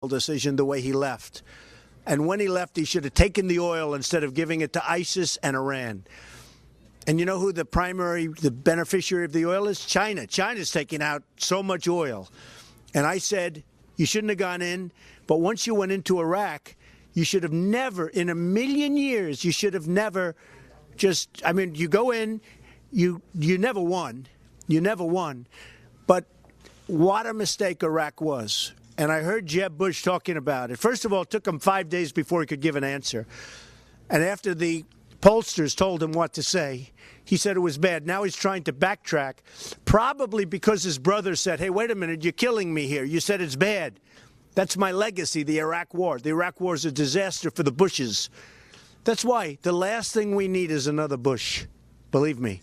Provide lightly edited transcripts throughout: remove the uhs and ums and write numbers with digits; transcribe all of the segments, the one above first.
decision the way he left. And when he left, he should have taken the oil instead of giving it to ISIS and Iran. And you know who the beneficiary of the oil is? China. China's taking out so much oil. And I said, you shouldn't have gone in. But once you went into Iraq, you should have never, in a million years, you should have never just, I mean, you go in, you never won. You never won. But what a mistake Iraq was. And I heard Jeb Bush talking about it. First of all, it took him 5 days before he could give an answer. And after the pollsters told him what to say, he said it was bad. Now he's trying to backtrack, probably because his brother said, hey, wait a minute, you're killing me here. You said it's bad. That's my legacy, the Iraq War. The Iraq War is a disaster for the Bushes. That's why the last thing we need is another Bush. Believe me.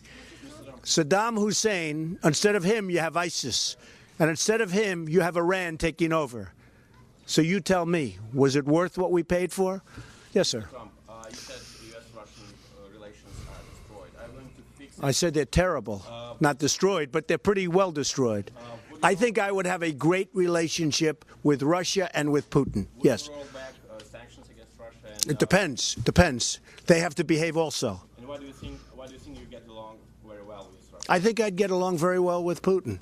Saddam Hussein, instead of him, you have ISIS. And instead of him, you have Iran taking over. So you tell me, was it worth what we paid for? Yes, sir. Trump, you said U.S.-Russian relations are destroyed. I'm going to fix it. I said they're terrible. Not destroyed, but they're pretty well destroyed. I think I would have a great relationship with Russia and with Putin. Yes. Would you roll back sanctions against Russia? And, It depends. They have to behave also. And why do you think you get along very well with Russia? I think I'd get along very well with Putin.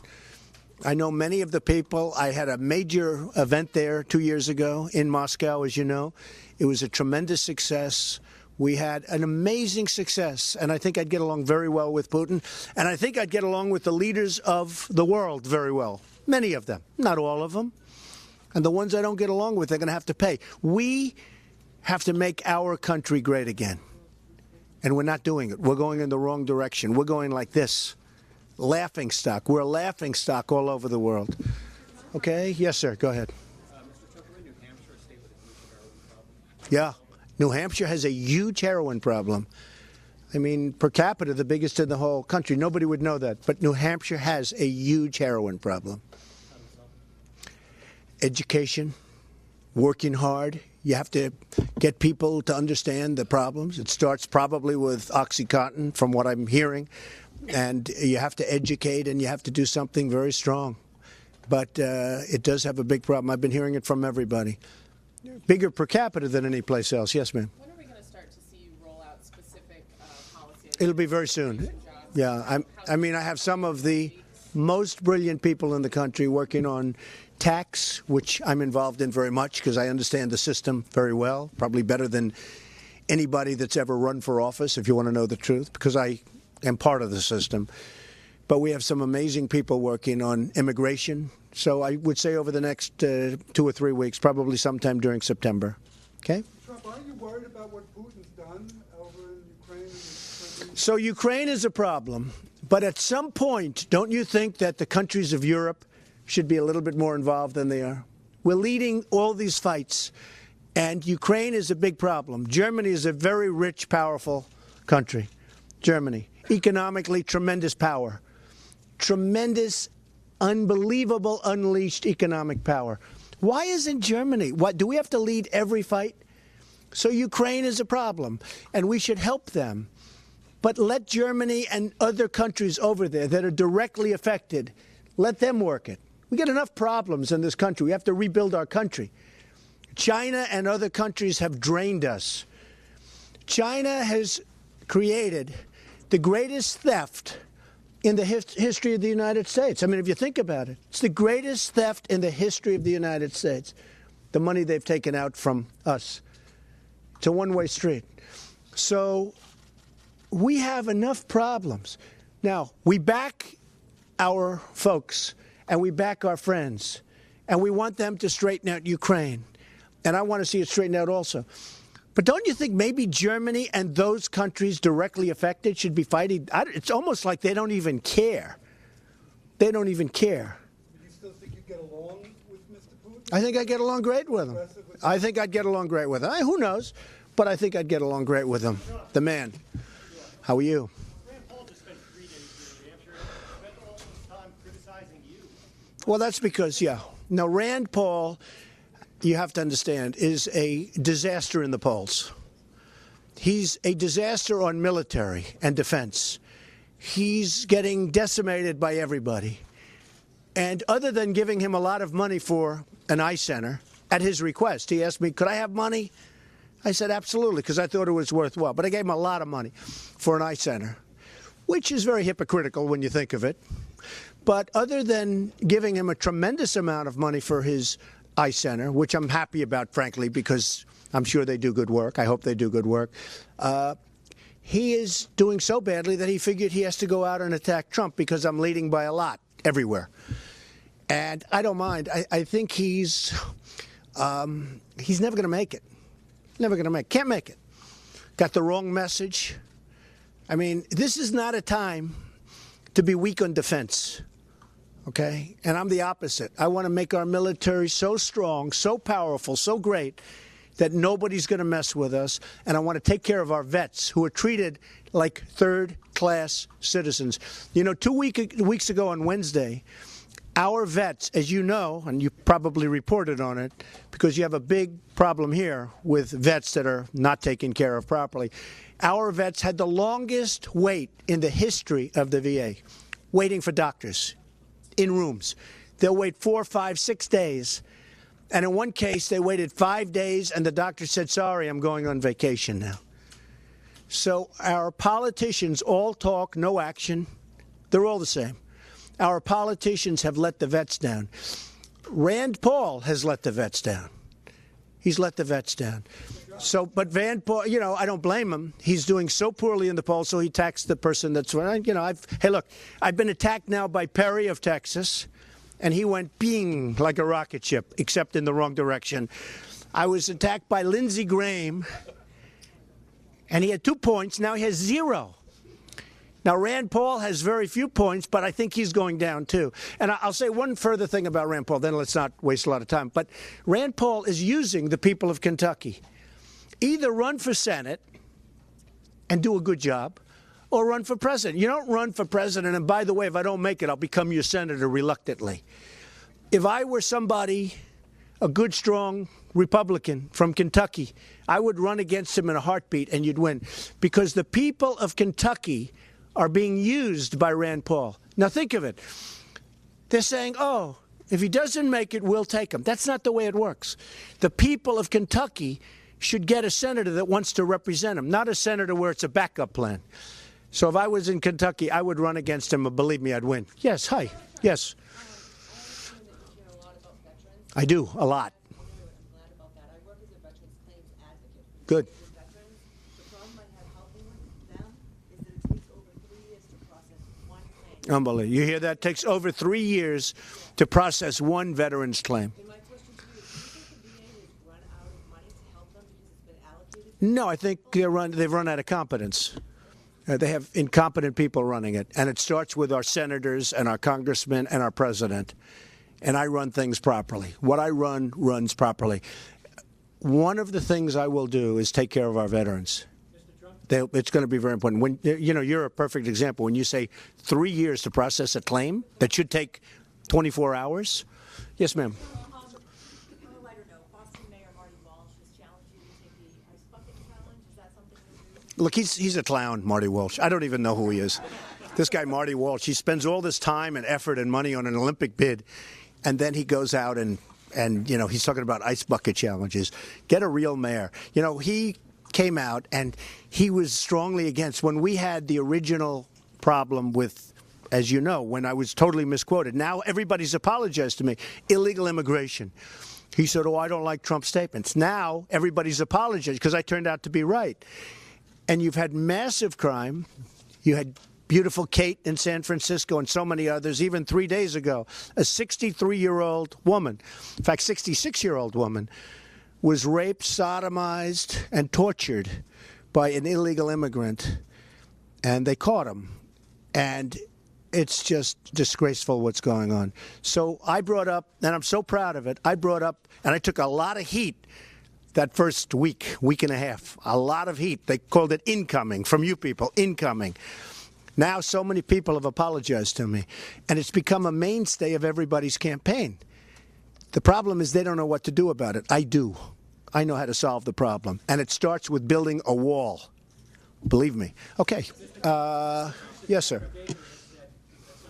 I know many of the people. I had a major event there 2 years ago in Moscow, as you know. It was a tremendous success. We had an amazing success, and I think I'd get along very well with Putin. And I think I'd get along with the leaders of the world very well. Many of them, not all of them. And the ones I don't get along with, they're going to have to pay. We have to make our country great again. And we're not doing it. We're going in the wrong direction. We're going like this. Laughing stock. We're a laughing stock all over the world. Okay? Yes, sir. Go ahead. Mr. Tucker, in New Hampshire, a state with a huge heroin problem. Yeah. New Hampshire has a huge heroin problem. I mean, per capita, the biggest in the whole country. Nobody would know that. But New Hampshire has a huge heroin problem. Education, working hard. You have to get people to understand the problems. It starts probably with OxyContin, from what I'm hearing. And you have to educate, and you have to do something very strong. But it does have a big problem. I've been hearing it from everybody. Bigger per capita than any place else. Yes, ma'am. When are we going to start to see you roll out specific policies? It'll be very soon. Yeah, I mean, I have some of the most brilliant people in the country working on tax, which I'm involved in very much because I understand the system very well, probably better than anybody that's ever run for office, if you want to know the truth, because I am part of the system. But we have some amazing people working on immigration. So I would say over the next 2 or 3 weeks, probably sometime during September. Okay? Trump, aren't you worried about what Putin's done over in Ukraine? So Ukraine is a problem. But at some point, don't you think that the countries of Europe should be a little bit more involved than they are? We're leading all these fights. And Ukraine is a big problem. Germany is a very rich, powerful country. Germany. Economically, tremendous power. Tremendous, unbelievable, unleashed economic power. Why isn't Germany? What, do we have to lead every fight? So Ukraine is a problem, and we should help them. But let Germany and other countries over there that are directly affected, let them work it. We got enough problems in this country. We have to rebuild our country. China and other countries have drained us. China has created the greatest theft in the history of the United States. I mean, if you think about it, it's the greatest theft in the history of the United States, the money they've taken out from us. It's a one-way street. So we have enough problems. Now, we back our folks, and we back our friends, and we want them to straighten out Ukraine. And I want to see it straightened out also. But don't you think maybe Germany and those countries directly affected should be fighting? It's almost like they don't even care. They don't even care. Do you still think you get along with Mr. Putin? I think I'd get along great with him. I think I'd get along great with him. Who knows? But I think I'd get along great with him. The man. How are you? Rand Paul just spent 3 days here in New Hampshire. He spent all this time criticizing you. Well, that's because, yeah. Now, Rand Paul, you have to understand, is a disaster in the polls. He's a disaster on military and defense. He's getting decimated by everybody. And other than giving him a lot of money for an eye center, at his request. He asked me, could I have money? I said, absolutely, because I thought it was worthwhile. But I gave him a lot of money for an eye center, which is very hypocritical when you think of it. But other than giving him a tremendous amount of money for his eye center, which I'm happy about, frankly, because I'm sure they do good work. I hope they do good work. He is doing so badly that he figured he has to go out and attack Trump because I'm leading by a lot everywhere. And I don't mind. I think he's never going to make it. Never going to make it. Can't make it. Got the wrong message. I mean, this is not a time to be weak on defense. Okay? And I'm the opposite. I want to make our military so strong, so powerful, so great that nobody's going to mess with us. And I want to take care of our vets who are treated like third-class citizens. You know, 2 weeks ago on Wednesday, our vets, as you know, and you probably reported on it, because you have a big problem here with vets that are not taken care of properly. Our vets had the longest wait in the history of the VA, waiting for doctors in rooms. They'll wait 4, 5, 6 days. And in one case, they waited 5 days, and the doctor said, sorry, I'm going on vacation now. So our politicians all talk, no action. They're all the same. Our politicians have let the vets down. Rand Paul has let the vets down. He's let the vets down. So, but Van Paul, you know, I don't blame him. He's doing so poorly in the polls, so he attacks the person that's running. You know, hey, look, I've been attacked now by Perry of Texas, and he went bing like a rocket ship, except in the wrong direction. I was attacked by Lindsey Graham, and he had 2 points. Now he has 0. Now, Rand Paul has very few points, but I think he's going down, too. And I'll say one further thing about Rand Paul, then let's not waste a lot of time. But Rand Paul is using the people of Kentucky. Either run for Senate and do a good job, or run for president. You don't run for president, and by the way, if I don't make it, I'll become your senator reluctantly. If I were somebody, a good, strong Republican from Kentucky, I would run against him in a heartbeat, and you'd win. Because the people of Kentucky are being used by Rand Paul. Now think of it. They're saying, oh, if he doesn't make it, we'll take him. That's not the way it works. The people of Kentucky should get a senator that wants to represent him, not a senator where it's a backup plan. So if I was in Kentucky, I would run against him, and believe me, I'd win. Yes, hi. Yes. I do, a lot. Good. Unbelievable. You hear that? It takes over 3 years to process one veteran's claim. My question to you is, do you think the VA has run out of money to help them because it's been allocated? No, I think they've run out of competence. They have incompetent people running it. And it starts with our senators and our congressmen and our president. And I run things properly. What I run runs properly. One of the things I will do is take care of our veterans. It's going to be very important. When you're a perfect example. When you say 3 years to process a claim that should take 24 hours. Yes, ma'am. On a lighter note, Boston Mayor Marty Walsh has challenged you to take the ice bucket challenge. Is that something you do? Look, he's a clown, Marty Walsh. I don't even know who he is. This guy, Marty Walsh, he spends all this time and effort and money on an Olympic bid, and then he goes out and he's talking about ice bucket challenges. Get a real mayor. He came out and he was strongly against when we had the original problem with, as you know, when I was totally misquoted. Now everybody's apologized to me. Illegal immigration. He said, oh, I don't like Trump's statements. Now everybody's apologized because I turned out to be right. And you've had massive crime. You had beautiful Kate in San Francisco and so many others. Even 3 days ago, a 63-year-old woman, in fact, 66-year-old woman, was raped, sodomized, and tortured by an illegal immigrant. And they caught him. And it's just disgraceful what's going on. So I brought up, and I'm so proud of it, and I took a lot of heat that first week and a half. A lot of heat. They called it incoming from you people, incoming. Now so many people have apologized to me, and it's become a mainstay of everybody's campaign. The problem is they don't know what to do about it. I do. I know how to solve the problem, and it starts with building a wall. Believe me. Okay. Yes, sir. Some of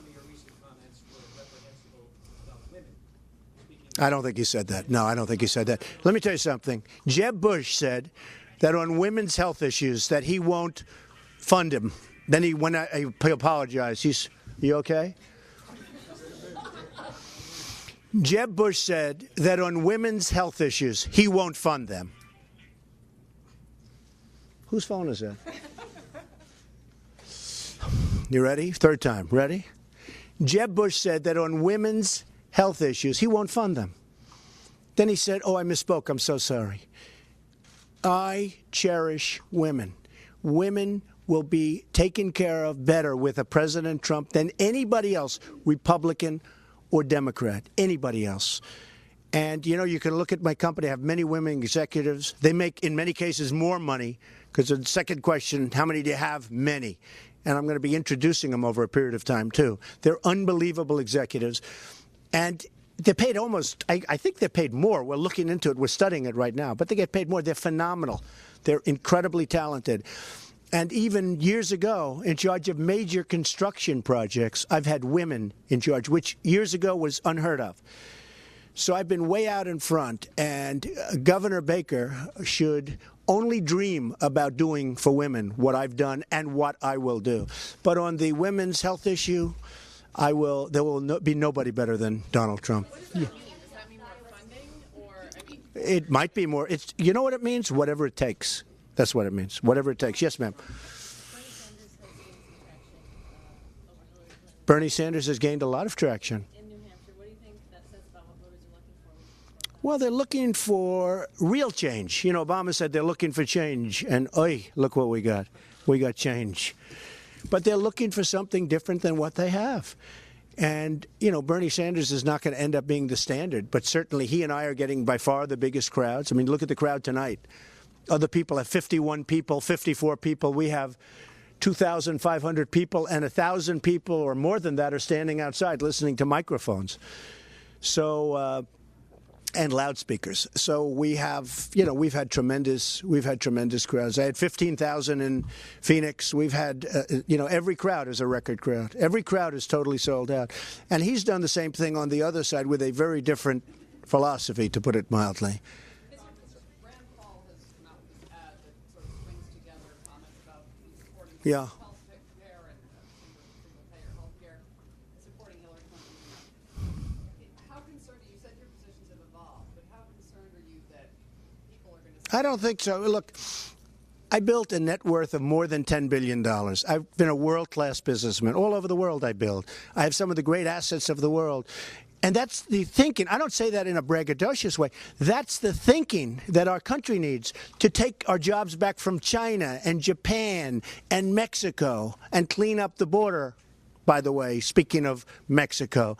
your recent comments were reprehensible about women, speaking I don't think he said that. No, I don't think he said that. Let me tell you something. Jeb Bush said that on women's health issues that he won't fund him. Then he apologized. You okay? Jeb Bush said that on women's health issues, he won't fund them. Whose phone is that? You ready? Third time. Ready? Jeb Bush said that on women's health issues, he won't fund them. Then he said, oh, I misspoke. I'm so sorry. I cherish women. Women will be taken care of better with a President Trump than anybody else, Republican or Democrat, anybody else. And, you know, you can look at my company. I have many women executives. They make, in many cases, more money because the second question, how many do you have? Many. And I'm going to be introducing them over a period of time, too. They're unbelievable executives. And they're paid almost, I think they're paid more. We're looking into it. We're studying it right now. But they get paid more. They're phenomenal. They're incredibly talented. And even years ago, in charge of major construction projects, I've had women in charge, which years ago was unheard of. So I've been way out in front. And Governor Baker should only dream about doing for women what I've done and what I will do. But on the women's health issue, there will be nobody better than Donald Trump. What does that mean? Does that mean more funding, or I mean? It might be more. You know what it means? Whatever it takes. That's what it means. Whatever it takes. Yes, ma'am. Bernie Sanders has gained a lot of traction. In New Hampshire, what do you think that says about what voters are looking for? Well, they're looking for real change. You know, Obama said they're looking for change, and look what we got. We got change. But they're looking for something different than what they have. And, you know, Bernie Sanders is not going to end up being the standard, but certainly he and I are getting by far the biggest crowds. I mean, look at the crowd tonight. Other people have 51 people, 54 people. We have 2,500 people, and 1,000 people or more than that are standing outside listening to microphones. So, and loudspeakers. So we have, you know, we've had tremendous crowds. I had 15,000 in Phoenix. We've had, you know, every crowd is a record crowd. Every crowd is totally sold out. And he's done the same thing on the other side with a very different philosophy, to put it mildly. Rand Paul has come out with this ad that sort of brings together comments about supporting Yeah. health care and single payer health care, supporting Hillary Clinton. How concerned are you? You said your positions have evolved, but how concerned are you that people are going to? I don't think so. Look, I built a net worth of more than $10 billion. I've been a world-class businessman. All over the world I build. I have some of the great assets of the world. And that's the thinking. I don't say that in a braggadocious way. That's the thinking that our country needs to take our jobs back from China and Japan and Mexico and clean up the border, by the way, speaking of Mexico.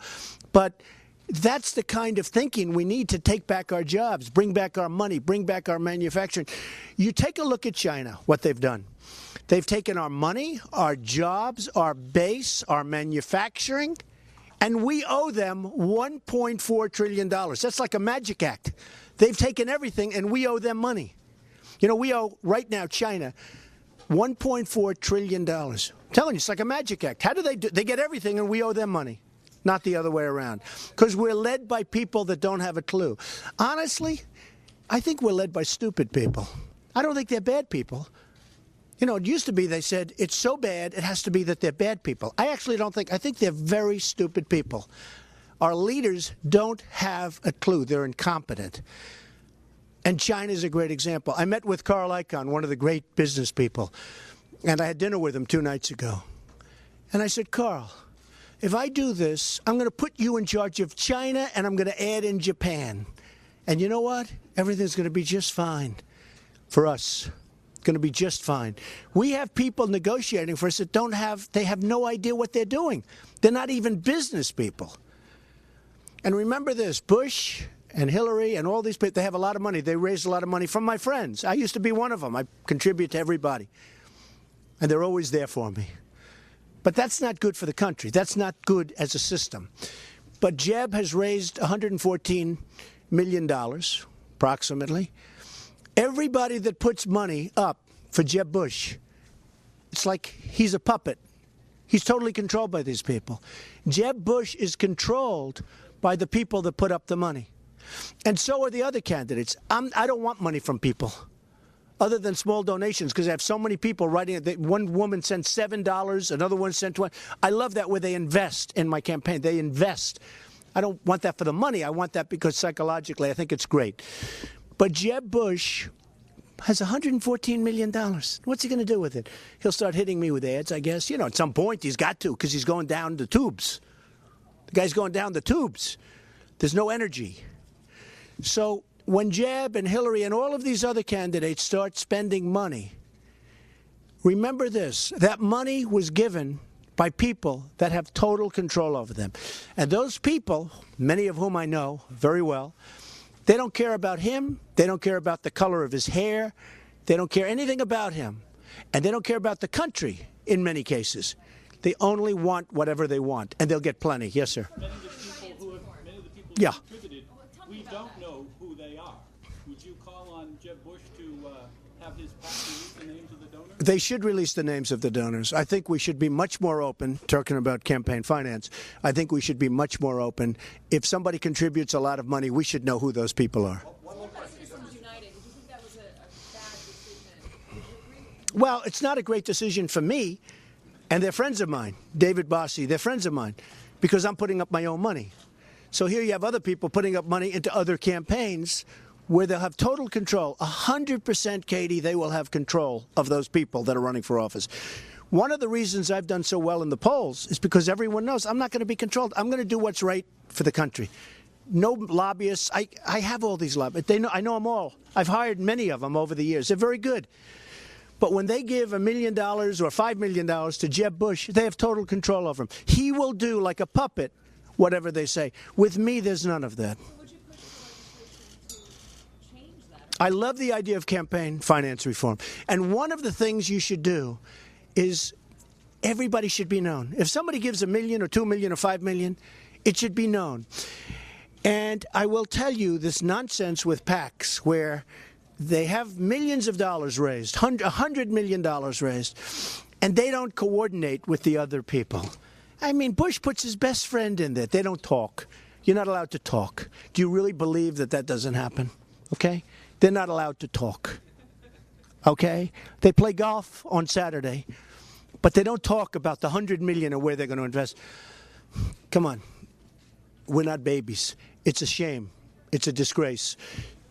But that's the kind of thinking we need to take back our jobs, bring back our money, bring back our manufacturing. You take a look at China, what they've done. They've taken our money, our jobs, our base, our manufacturing, and we owe them $1.4 trillion. That's like a magic act. They've taken everything, and we owe them money. You know, we owe, right now, China, $1.4 trillion. I'm telling you, it's like a magic act. How do they do? They get everything, and we owe them money. Not the other way around. Because we're led by people that don't have a clue. Honestly, I think we're led by stupid people. I don't think they're bad people. You know, it used to be they said, it's so bad, it has to be that they're bad people. I actually don't think, I think they're very stupid people. Our leaders don't have a clue. They're incompetent. And China's a great example. I met with Carl Icahn, one of the great business people, and I had dinner with him 2 nights ago. And I said, Carl, if I do this, I'm going to put you in charge of China, and I'm going to add in Japan. And you know what? Everything's going to be just fine for us. Going to be just fine. We have people negotiating for us that they have no idea what they're doing. They're not even business people. And remember this, Bush and Hillary and all these people, they have a lot of money. They raise a lot of money from my friends. I used to be one of them. I contribute to everybody. And they're always there for me. But that's not good for the country. That's not good as a system. But Jeb has raised $114 million, approximately. Everybody that puts money up for Jeb Bush, it's like he's a puppet. He's totally controlled by these people. Jeb Bush is controlled by the people that put up the money. And so are the other candidates. I don't want money from people other than small donations, because I have so many people writing it. One woman sent $7, another one sent $20. I love that, where they invest in my campaign. They invest. I don't want that for the money. I want that because psychologically I think it's great. But Jeb Bush has $114 million. What's he going to do with it? He'll start hitting me with ads, I guess. You know, at some point he's got to, because he's going down the tubes. The guy's going down the tubes. There's no energy. So when Jeb and Hillary and all of these other candidates start spending money, remember this: that money was given by people that have total control over them. And those people, many of whom I know very well, they don't care about him. They don't care about the color of his hair. They don't care anything about him. And they don't care about the country in many cases. They only want whatever they want, and they'll get plenty. Yes, sir. Many of the people who Yeah. contributed, we don't know who they are. Would you call on Jeb Bush to have his PAC release the names of the donors? They should release the names of the donors. I think we should be much more open, talking about campaign finance. I think we should be much more open. If somebody contributes a lot of money, we should know who those people are. What about Citizens United? Did you think that was a bad decision? Would you agree? Well, it's not a great decision for me, and they're friends of mine. David Bossie, they're friends of mine, because I'm putting up my own money. So here you have other people putting up money into other campaigns where they'll have total control. 100%, Katie, they will have control of those people that are running for office. One of the reasons I've done so well in the polls is because everyone knows I'm not going to be controlled. I'm going to do what's right for the country. No lobbyists. I have all these lobbyists. I know them all. I've hired many of them over the years. They're very good. But when they give $1 million or $5 million to Jeb Bush, they have total control over him. He will do, like a puppet, whatever they say. With me, there's none of that. So would you push for legislation to change that? I love the idea of campaign finance reform. And one of the things you should do is everybody should be known. If somebody gives $1 million or $2 million or $5 million, it should be known. And I will tell you this nonsense with PACs where they have millions of dollars raised, $100 million raised, and they don't coordinate with the other people. I mean, Bush puts his best friend in there. They don't talk. You're not allowed to talk. Do you really believe that that doesn't happen? Okay? They're not allowed to talk. Okay? They play golf on Saturday, but they don't talk about the $100 million or where they're going to invest. Come on. We're not babies. It's a shame. It's a disgrace.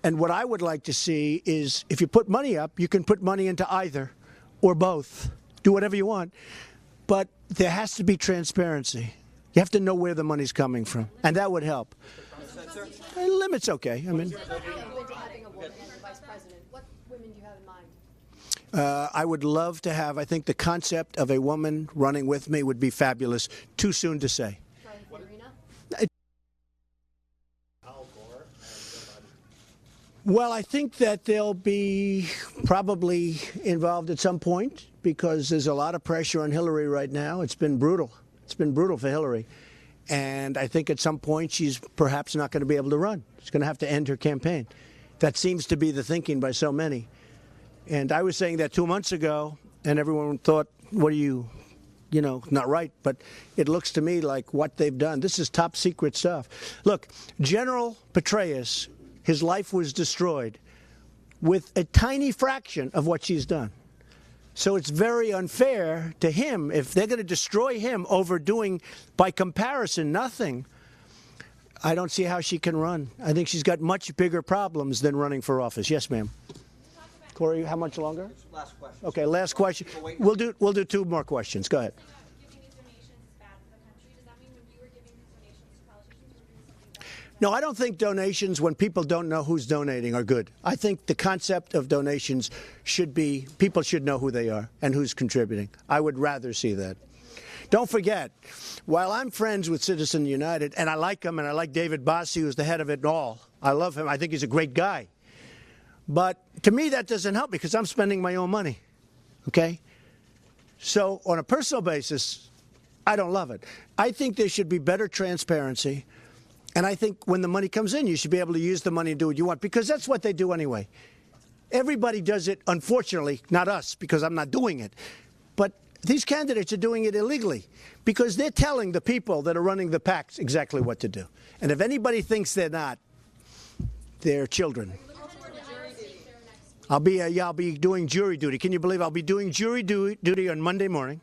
And what I would like to see is if you put money up, you can put money into either or both. Do whatever you want. But there has to be transparency. You have to know where the money's coming from, and that would help. Limits, okay. I mean, Having a woman as the vice president, what women do you have in mind? I would love to have. I think the concept of a woman running with me would be fabulous. Too soon to say. Well, I think that they'll be probably involved at some point because there's a lot of pressure on Hillary right now. It's been brutal. It's been brutal for Hillary. And I think at some point she's perhaps not going to be able to run. She's going to have to end her campaign. That seems to be the thinking by so many. And I was saying that 2 months ago, and everyone thought, what are you not right. But it looks to me like what they've done. This is top secret stuff. Look, General Petraeus, his life was destroyed with a tiny fraction of what she's done. So it's very unfair to him if they're going to destroy him over doing, by comparison, nothing. I don't see how she can run. I think she's got much bigger problems than running for office. Yes, ma'am. Corey, how much longer? Last question. Okay, last question. We'll do 2 more questions. Go ahead. Giving these donations is bad for the country. Does that mean when you were giving these donations to politicians, you were doing something bad? No, I don't think donations, when people don't know who's donating, are good. I think the concept of donations should be, people should know who they are and who's contributing. I would rather see that. Don't forget, while I'm friends with Citizens United, and I like him, and I like David Bossie, who's the head of it all. I love him. I think he's a great guy. But to me, that doesn't help because I'm spending my own money. Okay? So on a personal basis, I don't love it. I think there should be better transparency. And I think when the money comes in, you should be able to use the money and do what you want, because that's what they do anyway. Everybody does it, unfortunately, not us, because I'm not doing it. But these candidates are doing it illegally because they're telling the people that are running the PACs exactly what to do. And if anybody thinks they're not, their children. I'll be doing jury duty. Can you believe I'll be doing jury duty on Monday morning?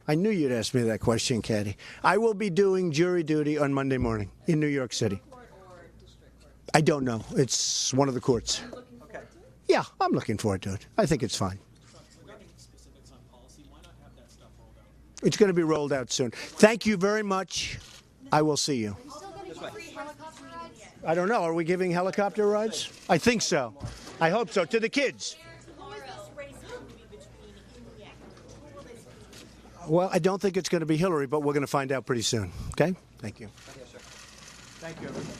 I knew you'd ask me that question, Caddy. I will be doing jury duty on Monday morning in New York City. I don't know. It's one of the courts. Okay. Yeah, I'm looking forward to it. I think it's fine. Regarding specifics on policy, why not have that stuff rolled out? It's going to be rolled out soon. Thank you very much. I will see you. Are you still going to give free helicopter rides? I don't know. Are we giving helicopter rides? I think so. I hope so. To the kids. Who is this race going to be between India? Who will this be? Well, I don't think it's going to be Hillary, but we're going to find out pretty soon. Okay? Thank you. Yes, sir. Thank you, everybody.